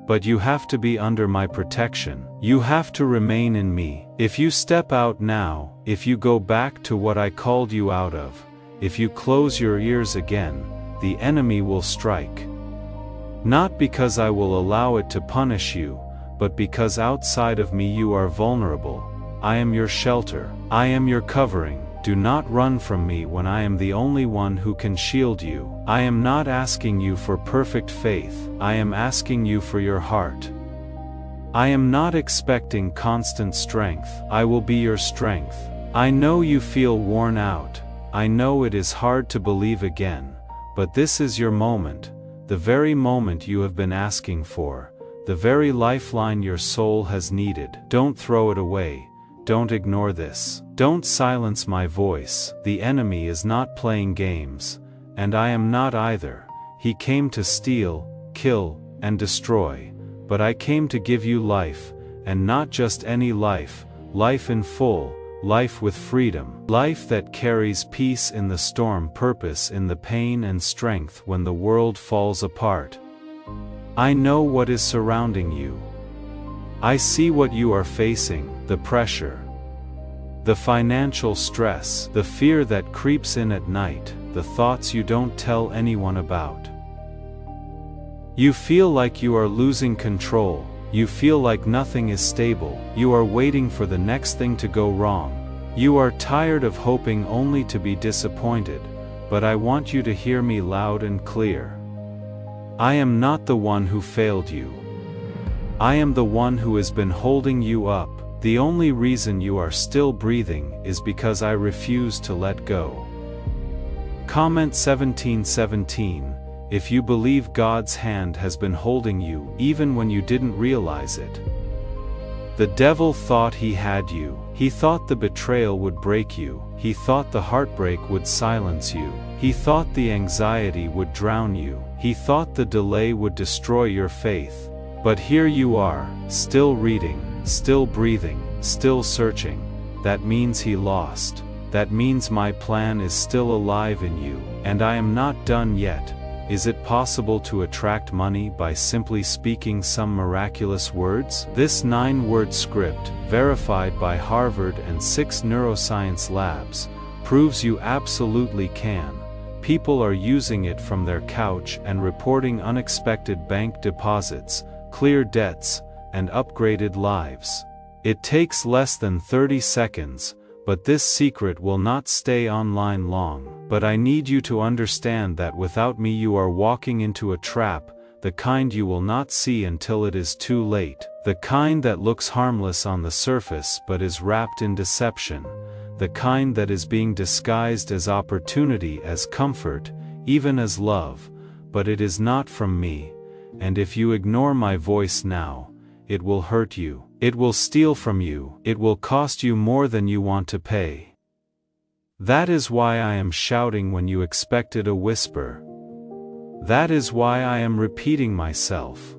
But you have to be under my protection. You have to remain in me. If you step out now, if you go back to what I called you out of, if you close your ears again, the enemy will strike. Not because I will allow it to punish you, but because outside of me you are vulnerable. I am your shelter. I am your covering. Do not run from me when I am the only one who can shield you. I am not asking you for perfect faith, I am asking you for your heart. I am not expecting constant strength, I will be your strength. I know you feel worn out, I know it is hard to believe again, but this is your moment, the very moment you have been asking for, the very lifeline your soul has needed. Don't throw it away. Don't ignore this. Don't silence my voice. The enemy is not playing games, and I am not either. He came to steal, kill, and destroy, but I came to give you life, and not just any life, life in full, life with freedom, life that carries peace in the storm, purpose in the pain, and strength when the world falls apart. I know what is surrounding you. I see what you are facing, the pressure, the financial stress, the fear that creeps in at night, the thoughts you don't tell anyone about. You feel like you are losing control, you feel like nothing is stable, you are waiting for the next thing to go wrong. You are tired of hoping only to be disappointed, but I want you to hear me loud and clear. I am not the one who failed you. I am the one who has been holding you up. The only reason you are still breathing is because I refuse to let go. Comment 1717, if you believe God's hand has been holding you even when you didn't realize it. The devil thought he had you. He thought the betrayal would break you. He thought the heartbreak would silence you. He thought the anxiety would drown you. He thought the delay would destroy your faith. But here you are, still reading, still breathing, still searching. That means he lost. That means my plan is still alive in you, and I am not done yet. Is it possible to attract money by simply speaking some miraculous words? This 9-word script, verified by Harvard and 6 neuroscience labs, proves you absolutely can. People are using it from their couch and reporting unexpected bank deposits, clear debts, and upgraded lives. It takes less than 30 seconds, but this secret will not stay online long. But I need you to understand that without me you are walking into a trap, the kind you will not see until it is too late, the kind that looks harmless on the surface but is wrapped in deception, the kind that is being disguised as opportunity, as comfort, even as love, but it is not from me. And if you ignore my voice now, it will hurt you. It will steal from you. It will cost you more than you want to pay. That is why I am shouting when you expected a whisper. That is why I am repeating myself.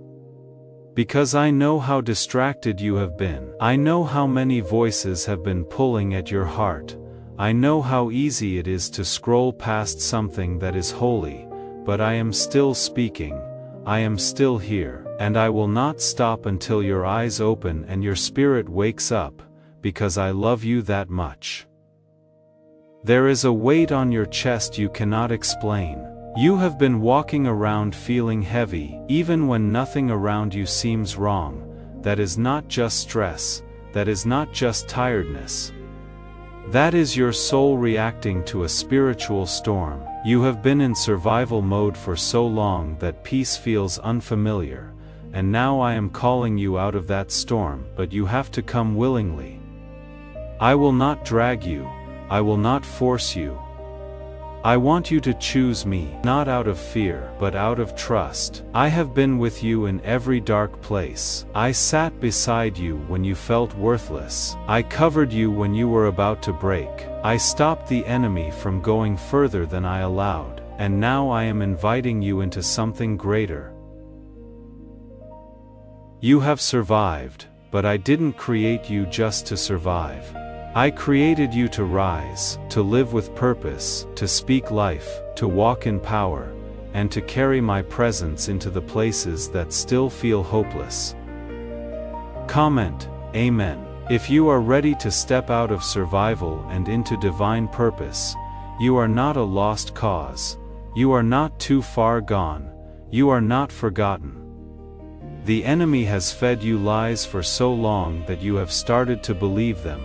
Because I know how distracted you have been. I know how many voices have been pulling at your heart. I know how easy it is to scroll past something that is holy, but I am still speaking. I am still here, and I will not stop until your eyes open and your spirit wakes up, because I love you that much. There is a weight on your chest you cannot explain. You have been walking around feeling heavy, even when nothing around you seems wrong. That is not just stress, that is not just tiredness. That is your soul reacting to a spiritual storm. You have been in survival mode for so long that peace feels unfamiliar, and now I am calling you out of that storm, but you have to come willingly. I will not drag you, I will not force you. I want you to choose me, not out of fear, but out of trust. I have been with you in every dark place. I sat beside you when you felt worthless. I covered you when you were about to break. I stopped the enemy from going further than I allowed, and now I am inviting you into something greater. You have survived, but I didn't create you just to survive. I created you to rise, to live with purpose, to speak life, to walk in power, and to carry my presence into the places that still feel hopeless. Comment, Amen. If you are ready to step out of survival and into divine purpose, you are not a lost cause. You are not too far gone. You are not forgotten. The enemy has fed you lies for so long that you have started to believe them.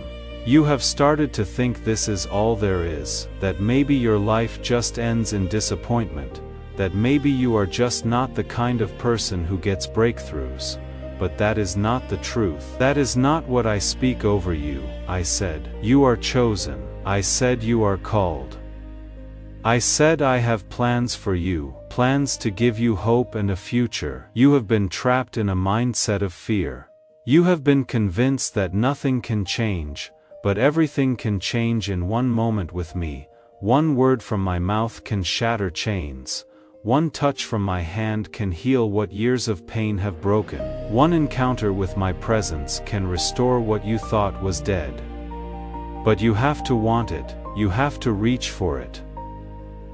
You have started to think this is all there is, that maybe your life just ends in disappointment, that maybe you are just not the kind of person who gets breakthroughs. But that is not the truth. That is not what I speak over you. I said, you are chosen. I said you are called. I said I have plans for you, plans to give you hope and a future. You have been trapped in a mindset of fear. You have been convinced that nothing can change. But everything can change in one moment with me. One word from my mouth can shatter chains. One touch from my hand can heal what years of pain have broken. One encounter with my presence can restore what you thought was dead. But you have to want it, you have to reach for it.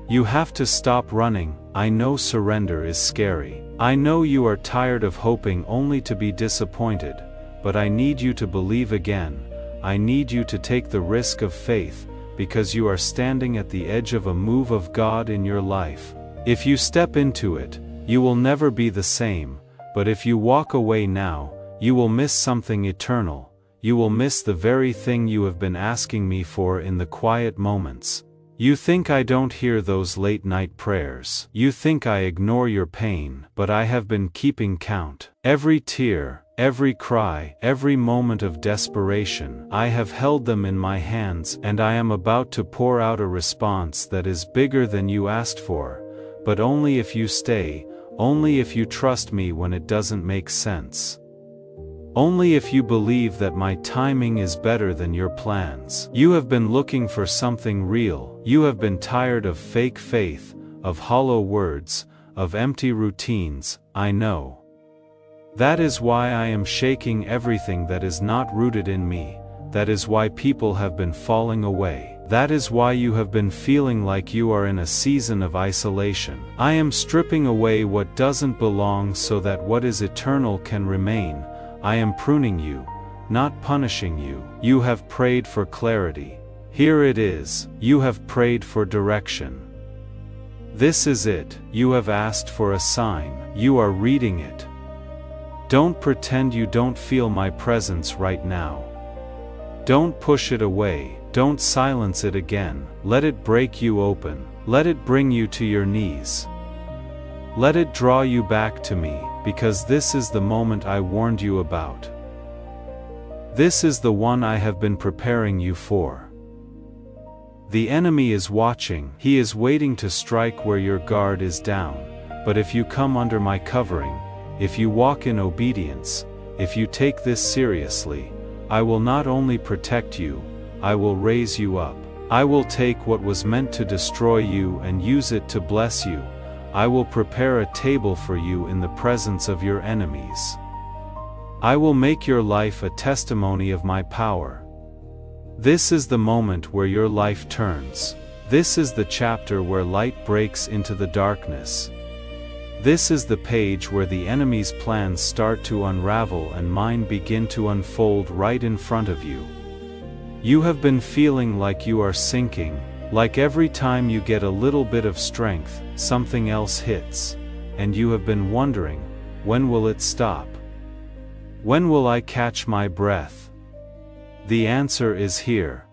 You have to stop running. I know surrender is scary. I know you are tired of hoping only to be disappointed, but I need you to believe again. I need you to take the risk of faith, because you are standing at the edge of a move of God in your life. If you step into it, you will never be the same, but if you walk away now, you will miss something eternal. You will miss the very thing you have been asking me for in the quiet moments. You think I don't hear those late-night prayers. You think I ignore your pain, but I have been keeping count. Every tear, every cry, every moment of desperation, I have held them in my hands, and I am about to pour out a response that is bigger than you asked for, but only if you stay, only if you trust me when it doesn't make sense. Only if you believe that my timing is better than your plans. You have been looking for something real. You have been tired of fake faith, of hollow words, of empty routines. I know. That is why I am shaking everything that is not rooted in me. That is why people have been falling away. That is why you have been feeling like you are in a season of isolation. I am stripping away what doesn't belong so that what is eternal can remain. I am pruning you, not punishing you. You have prayed for clarity. Here it is. You have prayed for direction. This is it. You have asked for a sign. You are reading it. Don't pretend you don't feel my presence right now. Don't push it away. Don't silence it again. Let it break you open. Let it bring you to your knees. Let it draw you back to me, because this is the moment I warned you about. This is the one I have been preparing you for. The enemy is watching. He is waiting to strike where your guard is down. But if you come under my covering, if you walk in obedience, if you take this seriously, I will not only protect you, I will raise you up. I will take what was meant to destroy you and use it to bless you. I will prepare a table for you in the presence of your enemies. I will make your life a testimony of my power. This is the moment where your life turns. This is the chapter where light breaks into the darkness. This is the page where the enemy's plans start to unravel and mine begin to unfold right in front of you. You have been feeling like you are sinking, like every time you get a little bit of strength, something else hits, and you have been wondering, when will it stop? When will I catch my breath? The answer is here.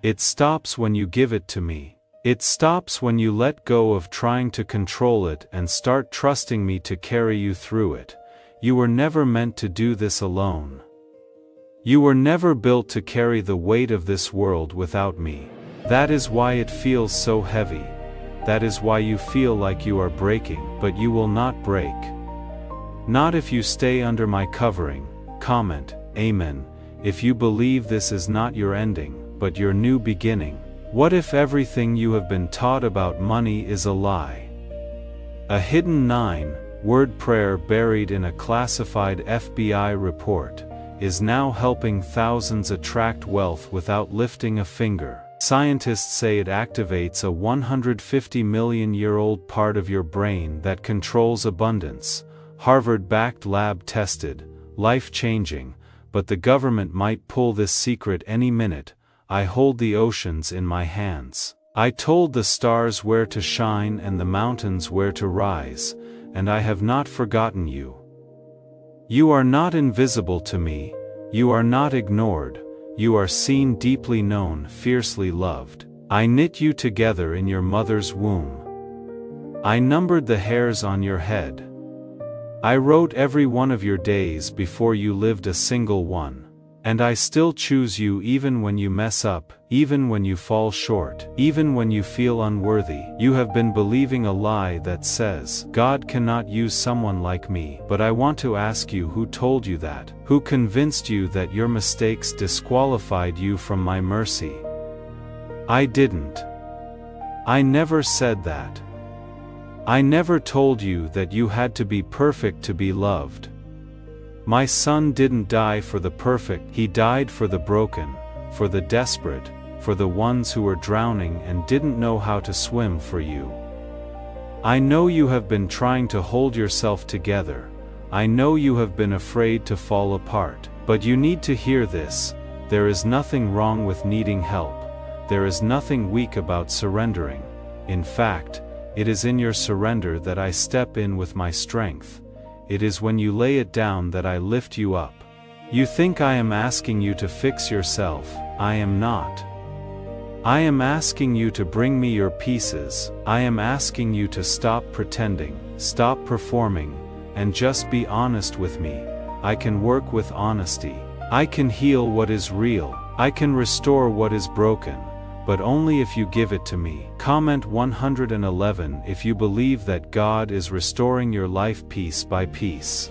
It stops when you give it to me. It stops when you let go of trying to control it and start trusting me to carry you through it. You were never meant to do this alone. You were never built to carry the weight of this world without me. That is why it feels so heavy. That is why you feel like you are breaking, but you will not break. Not if you stay under my covering. Comment, Amen, if you believe this is not your ending, but your new beginning. What if everything you have been taught about money is a lie? A hidden 9-word prayer buried in a classified FBI report is now helping thousands attract wealth without lifting a finger. Scientists say it activates a 150-million-year-old part of your brain that controls abundance. Harvard-backed lab-tested, life-changing, but the government might pull this secret any minute. I hold the oceans in my hands. I told the stars where to shine and the mountains where to rise, and I have not forgotten you. You are not invisible to me, you are not ignored, you are seen, deeply known, fiercely loved. I knit you together in your mother's womb. I numbered the hairs on your head. I wrote every one of your days before you lived a single one. And I still choose you even when you mess up, even when you fall short, even when you feel unworthy. You have been believing a lie that says, God cannot use someone like me. But I want to ask you, who told you that? Who convinced you that your mistakes disqualified you from my mercy? I didn't. I never said that. I never told you that you had to be perfect to be loved. My son didn't die for the perfect, he died for the broken, for the desperate, for the ones who were drowning and didn't know how to swim for you. I know you have been trying to hold yourself together. I know you have been afraid to fall apart. But you need to hear this. There is nothing wrong with needing help. There is nothing weak about surrendering. In fact, it is in your surrender that I step in with my strength. It is when you lay it down that I lift you up. You think I am asking you to fix yourself. I am not. I am asking you to bring me your pieces. I am asking you to stop pretending, stop performing, and just be honest with me. I can work with honesty. I can heal what is real. I can restore what is broken. But only if you give it to me. Comment 111 if you believe that God is restoring your life piece by piece.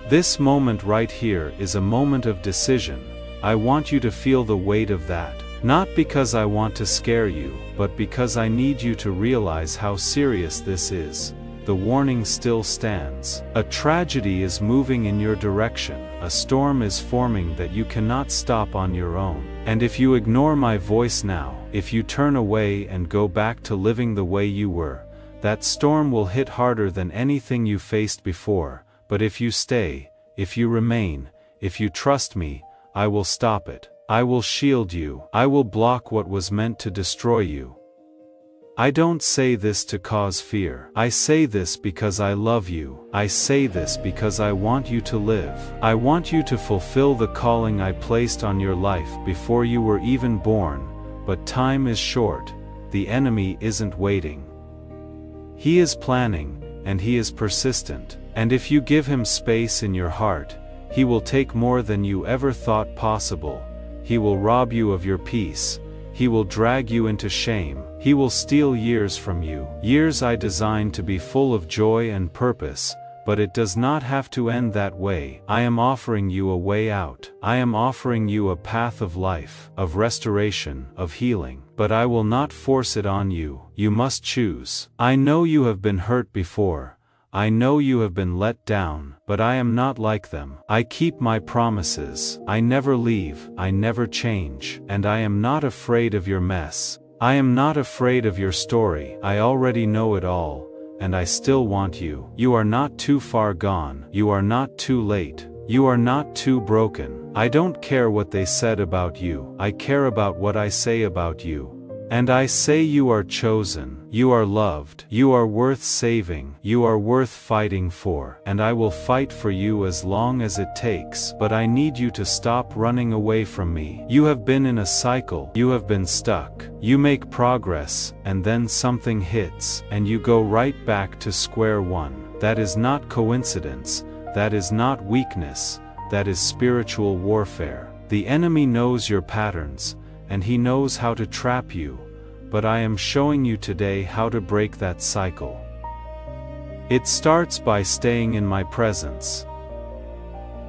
This moment right here is a moment of decision. I want you to feel the weight of that. Not because I want to scare you, but because I need you to realize how serious this is. The warning still stands. A tragedy is moving in your direction. A storm is forming that you cannot stop on your own. And if you ignore my voice now, if you turn away and go back to living the way you were, that storm will hit harder than anything you faced before. But if you stay, if you remain, if you trust me, I will stop it. I will shield you. I will block what was meant to destroy you. I don't say this to cause fear. I say this because I love you. I say this because I want you to live. I want you to fulfill the calling I placed on your life before you were even born. But time is short. The enemy isn't waiting. He is planning, and he is persistent. And if you give him space in your heart, he will take more than you ever thought possible. He will rob you of your peace. He will drag you into shame. He will steal years from you. Years I designed to be full of joy and purpose, but it does not have to end that way. I am offering you a way out. I am offering you a path of life, of restoration, of healing. But I will not force it on you. You must choose. I know you have been hurt before. I know you have been let down, but I am not like them. I keep my promises. I never leave. I never change. And I am not afraid of your mess. I am not afraid of your story. I already know it all, and I still want you. You are not too far gone. You are not too late. You are not too broken. I don't care what they said about you. I care about what I say about you. And I say you are chosen, you are loved, you are worth saving, you are worth fighting for, and I will fight for you as long as it takes. But I need you to stop running away from me. You have been in a cycle, you have been stuck. You make progress, and then something hits, and you go right back to square one. That is not coincidence, that is not weakness, that is spiritual warfare. The enemy knows your patterns, and he knows how to trap you, but I am showing you today how to break that cycle. It starts by staying in my presence.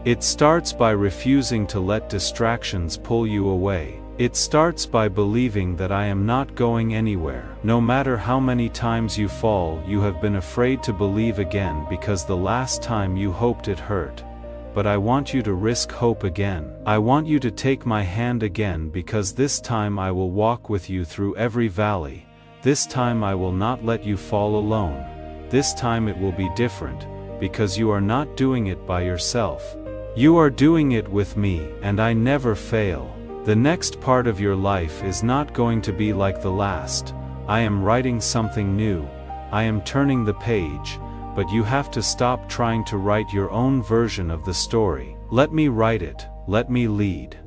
It starts by refusing to let distractions pull you away. It starts by believing that I am not going anywhere. No matter how many times you fall, you have been afraid to believe again because the last time you hoped it hurt. But I want you to risk hope again. I want you to take my hand again because this time I will walk with you through every valley. This time I will not let you fall alone. This time it will be different, because you are not doing it by yourself. You are doing it with me, and I never fail. The next part of your life is not going to be like the last. I am writing something new. I am turning the page. But you have to stop trying to write your own version of the story. Let me write it. Let me lead.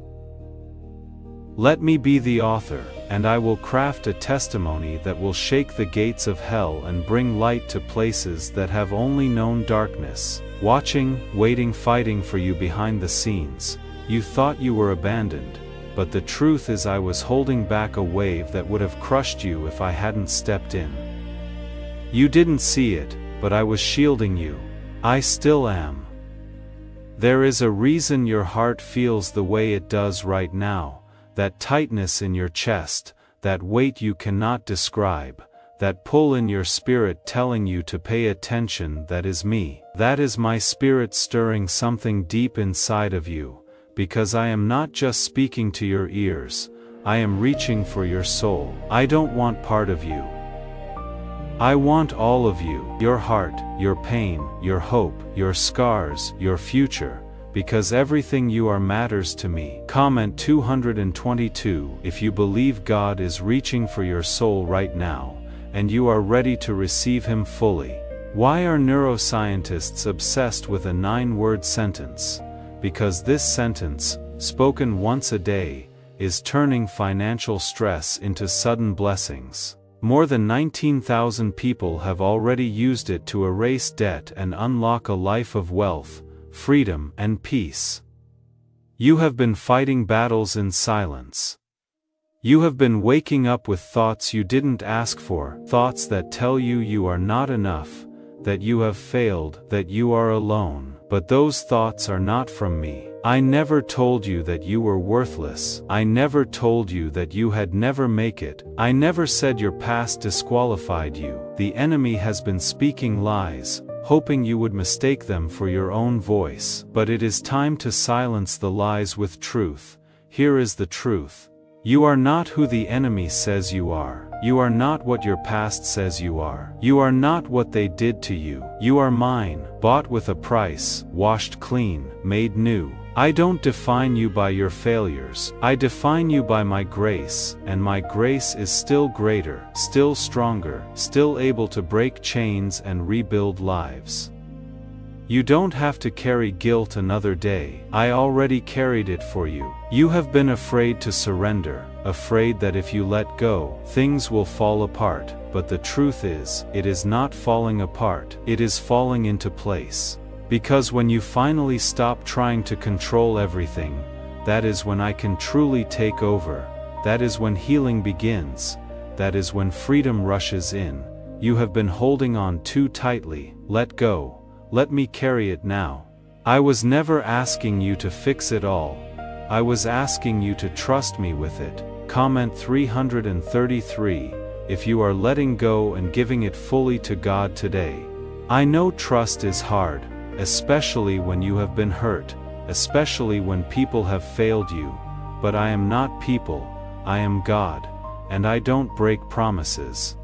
Let me be the author, and I will craft a testimony that will shake the gates of hell and bring light to places that have only known darkness. Watching, waiting, fighting for you behind the scenes. You thought you were abandoned, but the truth is I was holding back a wave that would have crushed you if I hadn't stepped in. You didn't see it, but I was shielding you. I still am. There is a reason your heart feels the way it does right now, that tightness in your chest, that weight you cannot describe, that pull in your spirit telling you to pay attention. That is me. That is my spirit stirring something deep inside of you, because I am not just speaking to your ears, I am reaching for your soul. I don't want part of you. I want all of you, your heart, your pain, your hope, your scars, your future, because everything you are matters to me. Comment 222 if you believe God is reaching for your soul right now, and you are ready to receive Him fully. Why are neuroscientists obsessed with a 9-word sentence? Because this sentence, spoken once a day, is turning financial stress into sudden blessings. More than 19,000 people have already used it to erase debt and unlock a life of wealth, freedom, and peace. You have been fighting battles in silence. You have been waking up with thoughts you didn't ask for, thoughts that tell you you are not enough, that you have failed, that you are alone. But those thoughts are not from me. I never told you that you were worthless. I never told you that you had never make it. I never said your past disqualified you. The enemy has been speaking lies, hoping you would mistake them for your own voice. But it is time to silence the lies with truth. Here is the truth. You are not who the enemy says you are. You are not what your past says you are. You are not what they did to you. You are mine, bought with a price, washed clean, made new. I don't define you by your failures. I define you by my grace, and my grace is still greater, still stronger, still able to break chains and rebuild lives. You don't have to carry guilt another day. I already carried it for you. You have been afraid to surrender, afraid that if you let go, things will fall apart. But the truth is, it is not falling apart, it is falling into place. Because when you finally stop trying to control everything, that is when I can truly take over. That is when healing begins. That is when freedom rushes in. You have been holding on too tightly. Let go. Let me carry it now. I was never asking you to fix it all. I was asking you to trust me with it. Comment 333 if you are letting go and giving it fully to God today. I know trust is hard, especially when you have been hurt, especially when people have failed you. But I am not people, I am God, and I don't break promises.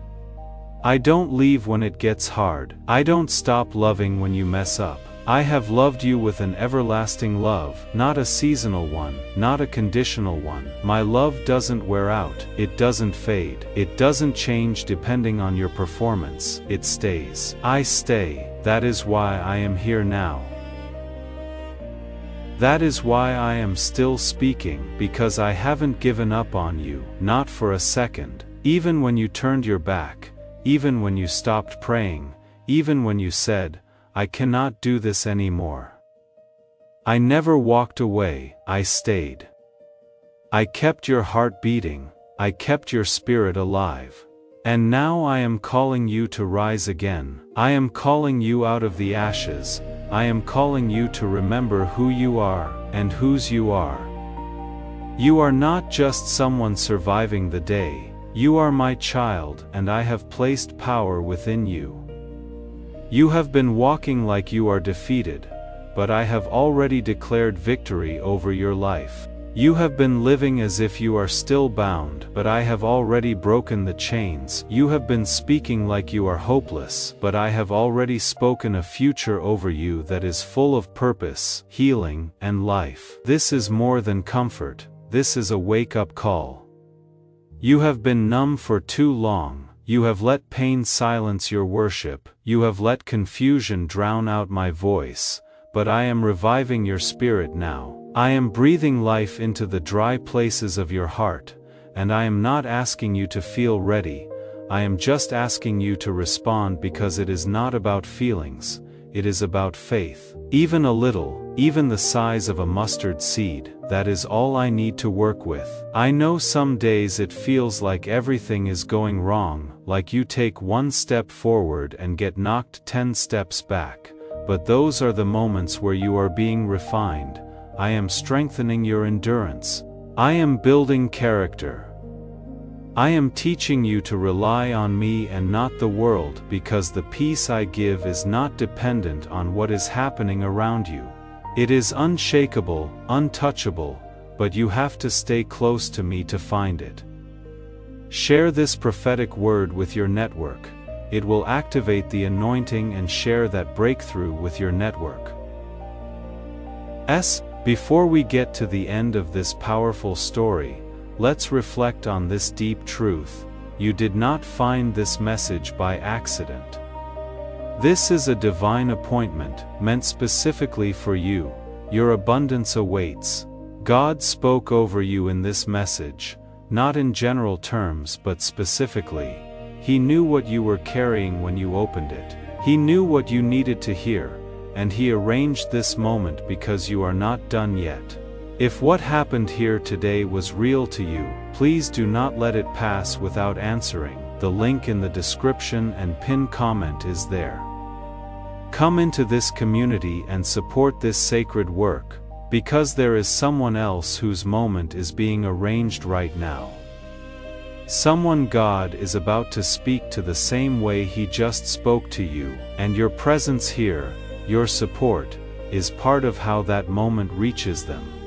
I don't leave when it gets hard. I don't stop loving when you mess up. I have loved you with an everlasting love, not a seasonal one, not a conditional one. My love doesn't wear out, it doesn't fade, it doesn't change depending on your performance, it stays. I stay, that is why I am here now. That is why I am still speaking, because I haven't given up on you, not for a second. Even when you turned your back, even when you stopped praying, even when you said, I cannot do this anymore. I never walked away, I stayed. I kept your heart beating, I kept your spirit alive. And now I am calling you to rise again. I am calling you out of the ashes. I am calling you to remember who you are, and whose you are. You are not just someone surviving the day. You are my child, and I have placed power within you. You have been walking like you are defeated, but I have already declared victory over your life. You have been living as if you are still bound, but I have already broken the chains. You have been speaking like you are hopeless, but I have already spoken a future over you that is full of purpose, healing, and life. This is more than comfort, this is a wake-up call. You have been numb for too long. You have let pain silence your worship. You have let confusion drown out my voice. But I am reviving your spirit now. I am breathing life into the dry places of your heart. And I am not asking you to feel ready. I am just asking you to respond, because it is not about feelings. It is about faith. Even a little, even the size of a mustard seed, that is all I need to work with. I know some days it feels like everything is going wrong, like you take one step forward and get knocked 10 steps back. But those are the moments where you are being refined. I am strengthening your endurance. I am building character. I am teaching you to rely on me and not the world, because the peace I give is not dependent on what is happening around you. It is unshakable, untouchable, but you have to stay close to me to find it. Share this prophetic word with your network. It will activate the anointing and share that breakthrough with your network. Before we get to the end of this powerful story, let's reflect on this deep truth. You did not find this message by accident. This is a divine appointment, meant specifically for you. Your abundance awaits. God spoke over you in this message, not in general terms but specifically. He knew what you were carrying when you opened it. He knew what you needed to hear, and He arranged this moment because you are not done yet. If what happened here today was real to you, please do not let it pass without answering. The link in the description and pinned comment is there. Come into this community and support this sacred work, because there is someone else whose moment is being arranged right now. Someone God is about to speak to the same way He just spoke to you, and your presence here, your support, is part of how that moment reaches them.